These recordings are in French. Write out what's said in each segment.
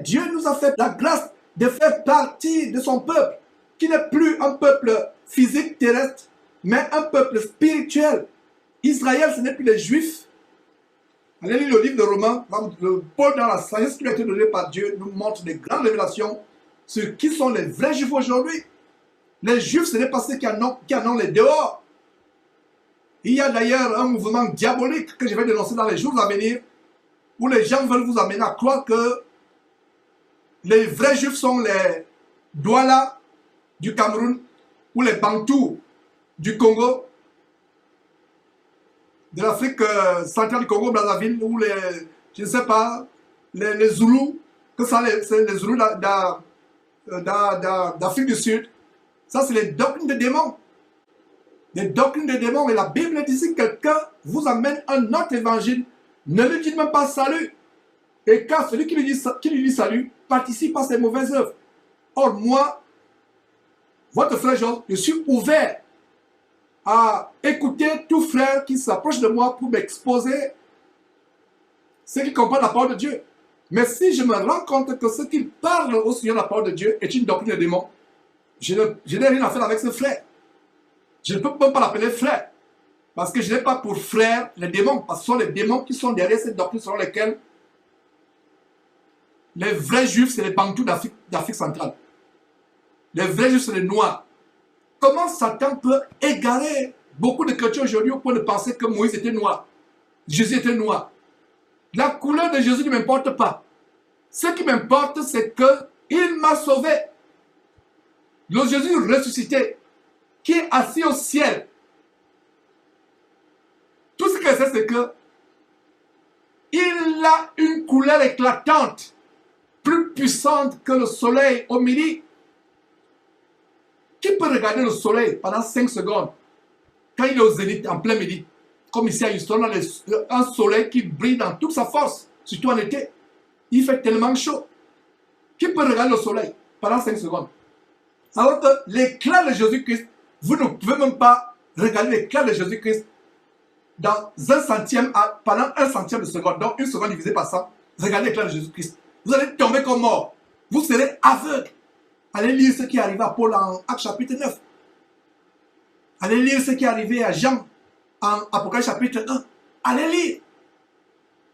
Dieu nous a fait la grâce de faire partie de son peuple, qui n'est plus un peuple physique terrestre, mais un peuple spirituel. Israël, ce n'est plus les Juifs. Allez lire le livre de Romains. Paul, dans la sagesse qui lui a été donnée par Dieu, nous montre des grandes révélations sur qui sont les vrais Juifs aujourd'hui. Les Juifs, ce n'est pas ceux qui en ont les dehors. Il y a d'ailleurs un mouvement diabolique que je vais dénoncer dans les jours à venir, où les gens veulent vous amener à croire que les vrais Juifs sont les Douala du Cameroun, ou les Bantous du Congo, de l'Afrique centrale du Congo, Brazzaville, ou les, je ne sais pas, les Zoulous, que ça, c'est les Zoulous d'Afrique du Sud. Ça, c'est les doctrines de démons. Les doctrines de démons. Et la Bible dit, si quelqu'un vous amène un autre évangile, ne lui dites même pas salut. Et car celui qui lui dit salut participe à ses mauvaises œuvres. Or, moi, votre frère Georges, je suis ouvert à écouter tout frère qui s'approche de moi pour m'exposer ceux qui comprennent la parole de Dieu. Mais si je me rends compte que ce qu'il parle au Seigneur de la parole de Dieu est une doctrine de démon, je n'ai rien à faire avec ce frère. Je ne peux même pas l'appeler frère. Parce que je n'ai pas pour frère les démons. Parce que ce sont les démons qui sont derrière cette doctrine selon lesquelles les vrais juifs, c'est les Bantous d'Afrique centrale. Les vrais juifs, c'est les noirs. Comment Satan peut égarer beaucoup de chrétiens aujourd'hui au point de penser que Moïse était noir, Jésus était noir? La couleur de Jésus ne m'importe pas. Ce qui m'importe, c'est qu'il m'a sauvé. Le Jésus ressuscité, qui est assis au ciel. Tout ce que je sais, c'est que il a une couleur éclatante, plus puissante que le soleil au midi. Qui peut regarder le soleil pendant 5 secondes quand il est au zénith en plein midi? Comme ici à Houston, on a un soleil qui brille dans toute sa force, surtout en été. Il fait tellement chaud. Qui peut regarder le soleil pendant 5 secondes? Alors que l'éclat de Jésus-Christ, vous ne pouvez même pas regarder l'éclat de Jésus-Christ dans pendant 1 centième de seconde. Donc 1 seconde divisée par 100. Regardez l'éclat de Jésus-Christ. Vous allez tomber comme mort. Vous serez aveugle. Allez lire ce qui est arrivé à Paul en Actes chapitre 9. Allez lire ce qui est arrivé à Jean en Apocalypse chapitre 1. Allez lire.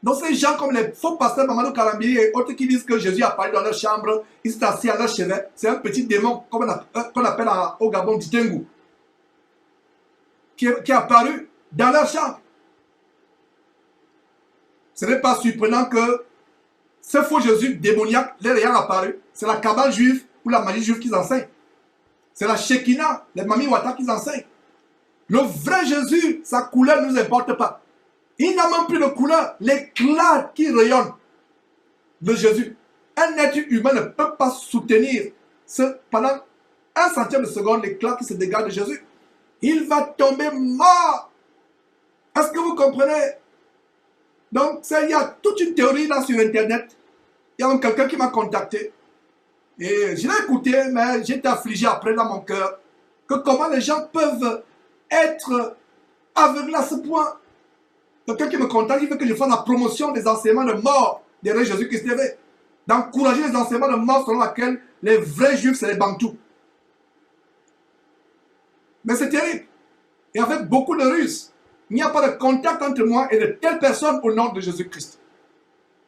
Donc ces gens comme les faux pasteurs Mamadou Kalambiri et autres qui disent que Jésus a parlé dans leur chambre, il s'est assis à leur chevet, c'est un petit démon qu'on appelle au Gabon Ditengu, qui est apparu dans leur chambre. Ce n'est pas surprenant que ce faux Jésus démoniaque leur ayant apparu, c'est la cabale juive ou la magie juive qu'ils enseignent. C'est la Shekinah, les Mami Wata qu'ils enseignent. Le vrai Jésus, sa couleur ne nous importe pas. Il n'a même plus de couleur. L'éclat qui rayonne de Jésus. Un être humain ne peut pas soutenir pendant 1 centième de seconde l'éclat qui se dégage de Jésus. Il va tomber mort. Est-ce que vous comprenez? Donc, il y a toute une théorie là sur Internet. Il y a quelqu'un qui m'a contacté. Et je l'ai écouté, mais j'étais affligé après dans mon cœur. Que comment les gens peuvent être aveugles à ce point. Quelqu'un qui me contacte, il veut que je fasse la promotion des enseignements de mort derrière Jésus-Christ TV. D'encourager les enseignements de mort selon lesquels les vrais juifs, c'est les Bantous. Mais c'est terrible. Et avec beaucoup de ruses. Il n'y a pas de contact entre moi et de telles personnes au nom de Jésus-Christ.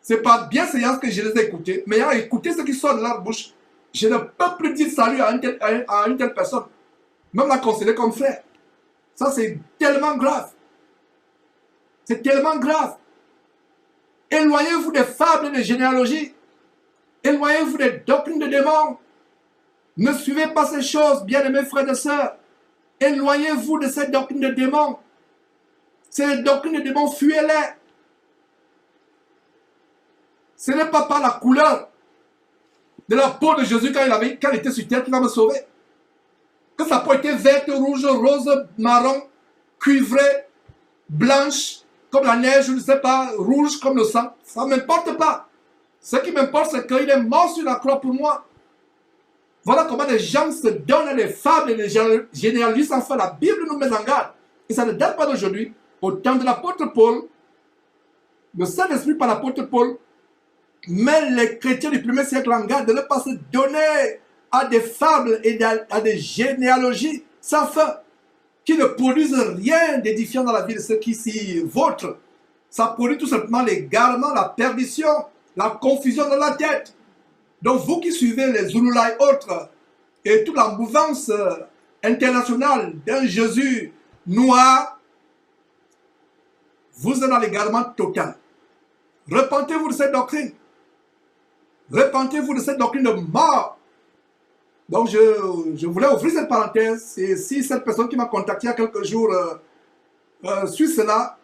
C'est par bienséance que je les ai écoutés. Mais ayant écouté ce qui sort de leur bouche, je ne peux plus dire salut à une telle personne. Même la considérer comme frère. Ça, c'est tellement grave. C'est tellement grave. Éloignez-vous des fables et des généalogies. Éloignez-vous des doctrines de démons. Ne suivez pas ces choses, bien-aimés frères et sœurs. Éloignez-vous de ces doctrines de démons. Ces doctrines de démons, fuyez-les. Ce n'est pas par la couleur de la peau de Jésus quand il était sur terre qui va me sauver. Que sa peau était verte, rouge, rose, marron, cuivrée, blanche, comme la neige, je ne sais pas, rouge comme le sang. Ça ne m'importe pas. Ce qui m'importe, c'est qu'il est mort sur la croix pour moi. Voilà comment les gens se donnent les fables et les généalogies sans faire. La Bible nous met en garde. Et ça ne date pas d'aujourd'hui. Au temps de l'apôtre Paul, le Saint-Esprit par l'apôtre Paul Mais les chrétiens du 1er siècle en garde de ne pas se donner à des fables et à des généalogies sans fin, qui ne produisent rien d'édifiant dans la vie de ceux qui s'y vautrent. Ça produit tout simplement l'égarement, la perdition, la confusion dans la tête. Donc vous qui suivez les Zulula et autres, et toute la mouvance internationale d'un Jésus noir, vous êtes dans l'égarement total. Repentez-vous de cette doctrine. Repentez-vous de cette doctrine de mort. Donc je voulais ouvrir cette parenthèse. Et si cette personne qui m'a contacté il y a quelques jours suit cela,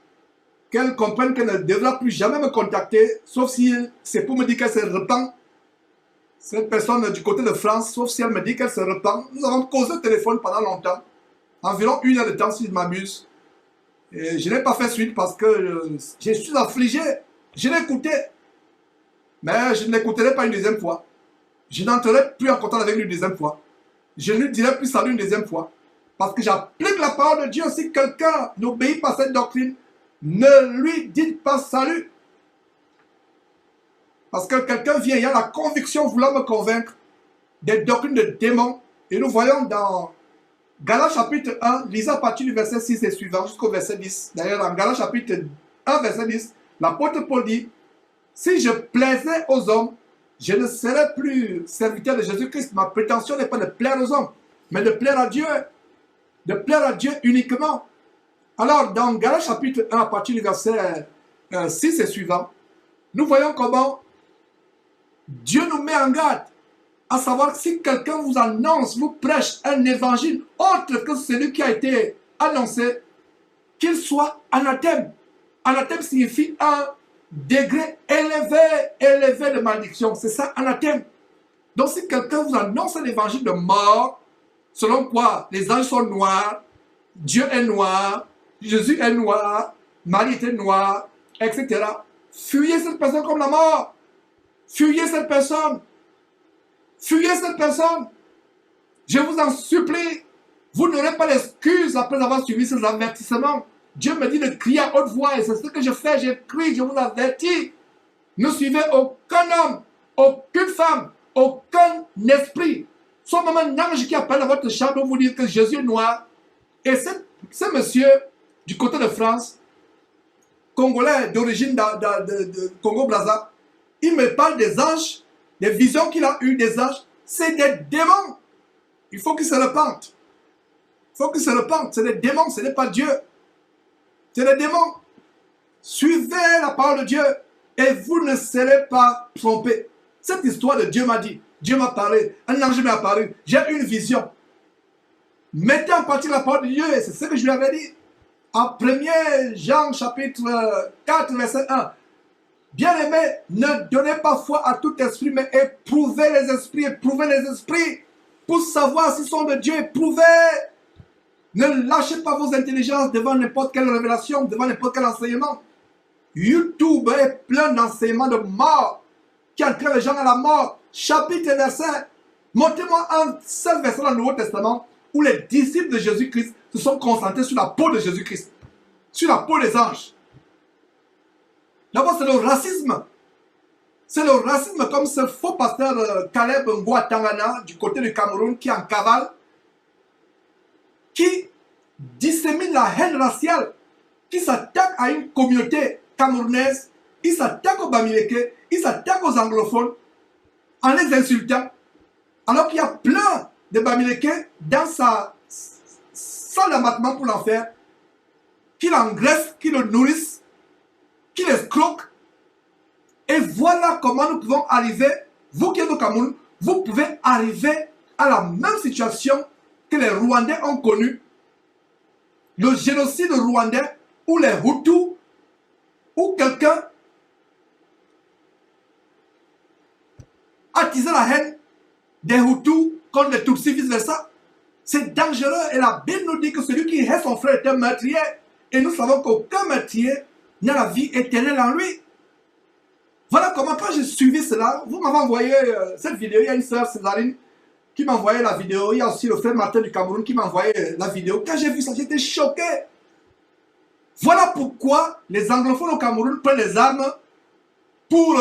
qu'elle comprenne qu'elle ne devra plus jamais me contacter, sauf si c'est pour me dire qu'elle se repent. Cette personne du côté de France, sauf si elle me dit qu'elle se repent. Nous avons causé au téléphone pendant longtemps, environ 1 heure de temps si je m'amuse. Et je n'ai pas fait suite parce que je suis affligé. Je l'ai écouté, mais je ne l'écouterai pas une deuxième fois. Je n'entrerai plus en contact avec lui une deuxième fois. Je ne lui dirai plus salut une deuxième fois. Parce que j'applique la parole de Dieu. Si quelqu'un n'obéit pas à cette doctrine, ne lui dites pas salut. Parce que quelqu'un vient, il y a la conviction voulant me convaincre des doctrines de démons. Et nous voyons dans Galates chapitre 1, lisez à partir du verset 6 et suivant jusqu'au verset 10. D'ailleurs, dans Galates chapitre 1, verset 10, l'apôtre Paul dit, si je plaisais aux hommes, je ne serais plus serviteur de Jésus-Christ. Ma prétention n'est pas de plaire aux hommes, mais de plaire à Dieu. De plaire à Dieu uniquement. Alors, dans Galates chapitre 1, à partir du verset 6 et suivant, nous voyons comment Dieu nous met en garde. À savoir que si quelqu'un vous annonce, vous prêche un évangile autre que celui qui a été annoncé, qu'il soit anathème. Anathème signifie un degré élevé de malédiction. C'est ça, anathème. Donc si quelqu'un vous annonce un évangile de mort, selon quoi les anges sont noirs, Dieu est noir, Jésus est noir, Marie était noire, etc. Fuyez cette personne comme la mort. Fuyez cette personne. Fuyez cette personne. Je vous en supplie. Vous n'aurez pas d'excuse après avoir suivi ces avertissements. Dieu me dit de crier à haute voix et c'est ce que je fais. Je crie, je vous avertis. Ne suivez aucun homme, aucune femme, aucun esprit. Soit même un ange qui appelle à votre chambre pour vous dire que Jésus est noir. Et ce monsieur du côté de France, congolais d'origine de Congo-Brazza, il me parle des anges, des visions qu'il a eues des anges. C'est des démons. Il faut qu'il se repente. Il faut qu'il se repente. C'est des démons, ce n'est pas Dieu. C'est des démons. Suivez la parole de Dieu et vous ne serez pas trompés. Cette histoire de Dieu m'a dit, Dieu m'a parlé, un ange m'est apparu, j'ai une vision. Mettez en pratique la parole de Dieu et c'est ce que je lui avais dit. En 1 Jean chapitre 4 verset 1. Bien-aimés, ne donnez pas foi à tout esprit, mais éprouvez les esprits pour savoir s'ils sont de Dieu. Éprouvez. Ne lâchez pas vos intelligences devant n'importe quelle révélation, devant n'importe quel enseignement. YouTube est plein d'enseignements de mort qui entraînent les gens à la mort. Chapitre et verset. Montrez-moi un seul verset dans le Nouveau Testament où les disciples de Jésus-Christ se sont concentrés sur la peau de Jésus-Christ, sur la peau des anges. D'abord, c'est le racisme. C'est le racisme comme ce faux pasteur Caleb Ngouatangana du côté du Cameroun qui est en cavale, qui dissémine la haine raciale, qui s'attaque à une communauté camerounaise, il s'attaque aux Bamileke, il s'attaque aux anglophones en les insultant, alors qu'il y a plein de Bamileke dans sa salle d'abattement pour l'enfer, qui l'engraissent, qui le nourrissent, qui l'escroquent. Et voilà comment nous pouvons arriver, vous qui êtes au Cameroun, vous pouvez arriver à la même situation que les Rwandais ont connu, le génocide rwandais, où les Hutus, où quelqu'un attisait la haine des Hutus contre les Tutsis, vice-versa. C'est dangereux et la Bible nous dit que celui qui hait son frère est un meurtrier. Et nous savons qu'aucun meurtrier n'a la vie éternelle en lui. Voilà comment quand j'ai suivi cela, vous m'avez envoyé cette vidéo, il y a une sœur Césarine qui m'a envoyé la vidéo, il y a aussi le frère Martin du Cameroun qui m'a envoyé la vidéo. Quand j'ai vu ça, j'étais choqué. Voilà pourquoi les anglophones au Cameroun prennent les armes pour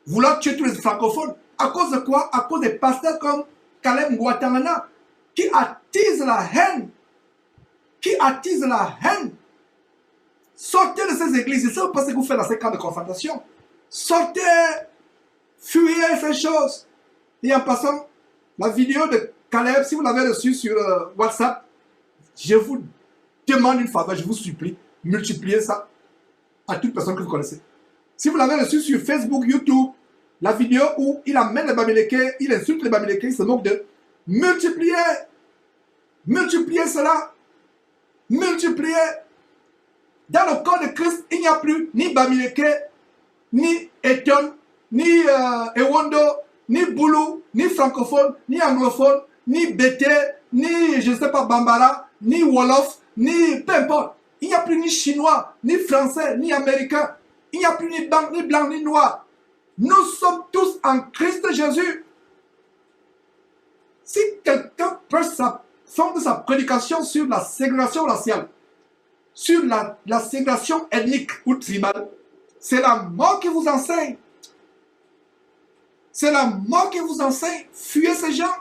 vouloir tuer tous les francophones. À cause de quoi? À cause des pasteurs comme Caleb Ngouatamana, qui attisent la haine. Qui attisent la haine. Sortez de ces églises. C'est ça parce que vous faites dans ces camps de confrontation. Sortez, fuyez ces choses. Et en passant, la vidéo de Caleb, si vous l'avez reçue sur WhatsApp, je vous demande une faveur, je vous supplie, multipliez ça à toute personne que vous connaissez. Si vous l'avez reçu sur Facebook, YouTube, la vidéo où il amène les Bamileke, il insulte les Bamileke, il se moque d'eux, multipliez, multipliez cela, multipliez. Dans le corps de Christ, il n'y a plus ni Bamileke, ni Eton, ni Ewondo, ni Boulou, ni francophone, ni anglophone, ni Bété, ni, je ne sais pas, Bambara, ni Wolof, ni peu importe. Il n'y a plus ni chinois, ni français, ni américain. Il n'y a plus ni blanc, ni noir. Nous sommes tous en Christ Jésus. Si quelqu'un peut fonder sa prédication sur la ségrégation raciale, sur la ségrégation ethnique ou tribale, c'est la mort qui vous enseigne. C'est la mort qui vous enseigne. Fuyez ces gens.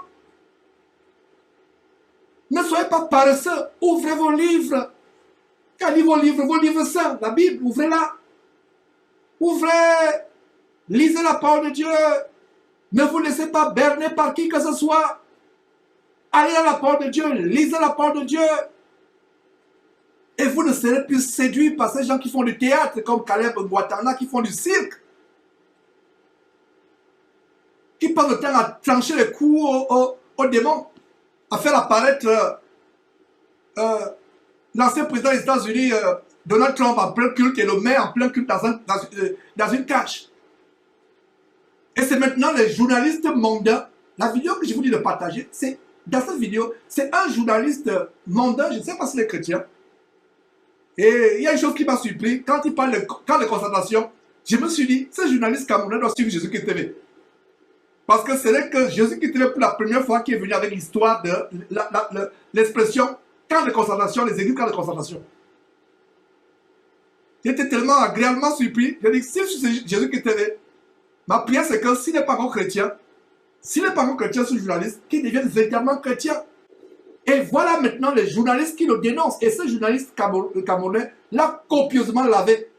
Ne soyez pas paresseux. Ouvrez vos livres. Quels livres vos livres saints, la Bible, ouvrez-la. Ouvrez. Lisez la parole de Dieu. Ne vous laissez pas berner par qui que ce soit. Allez à la parole de Dieu. Lisez la parole de Dieu. Et vous ne serez plus séduits par ces gens qui font du théâtre, comme Caleb Ngouatana, qui font du cirque. Qui passent le temps à trancher les coups aux démons, à faire apparaître l'ancien président des États-Unis, Donald Trump, en plein culte, et le maire en plein culte dans une cage. Et c'est maintenant les journalistes mondains. La vidéo que je vous dis de partager, c'est dans cette vidéo, c'est un journaliste mondain, je ne sais pas si c'est chrétien. Et il y a une chose qui m'a surpris, quand il parle de camp de concentration, je me suis dit, ce journaliste camerounais doit suivre Jésus-Christ TV. Parce que c'est là que Jésus-Christ TV, pour la première fois, qui est venu avec l'histoire de l'expression camp de concentration, les églises camp de concentration. J'étais tellement agréablement surpris. J'ai dit, si je suis Jésus-Christ TV, ma prière c'est que s'il n'est pas encore chrétien, ce journaliste, qu'il devienne véritablement chrétien. Et voilà maintenant les journalistes qui le dénoncent. Et ce journaliste camerounais l'a copieusement lavé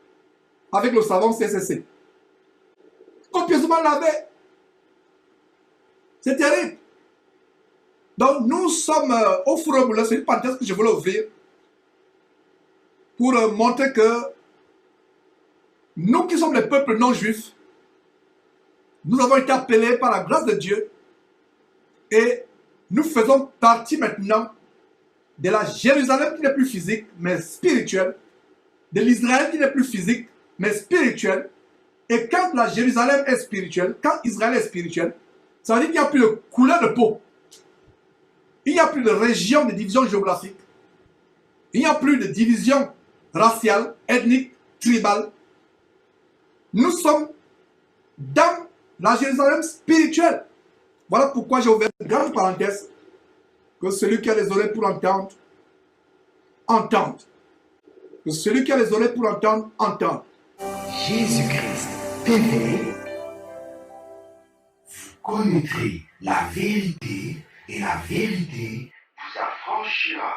avec le savon CCC. Copieusement lavé. C'est terrible. Donc nous sommes au four au moulin. C'est une parenthèse que je voulais ouvrir pour montrer que nous qui sommes les peuples non juifs, nous avons été appelés par la grâce de Dieu et nous faisons partie maintenant de la Jérusalem qui n'est plus physique mais spirituelle, de l'Israël qui n'est plus physique mais spirituelle. Et quand la Jérusalem est spirituelle, quand Israël est spirituel, ça veut dire qu'il n'y a plus de couleur de peau. Il n'y a plus de région de division géographique. Il n'y a plus de division raciale, ethnique, tribale. Nous sommes dans la Jérusalem spirituelle. Voilà pourquoi j'ai ouvert une grande parenthèse. Que celui qui a les oreilles pour entendre, entende. Que celui qui a les oreilles pour entendre, entende. Jésus-Christ TV. Vous connaîtrez la vérité et la vérité vous affranchira.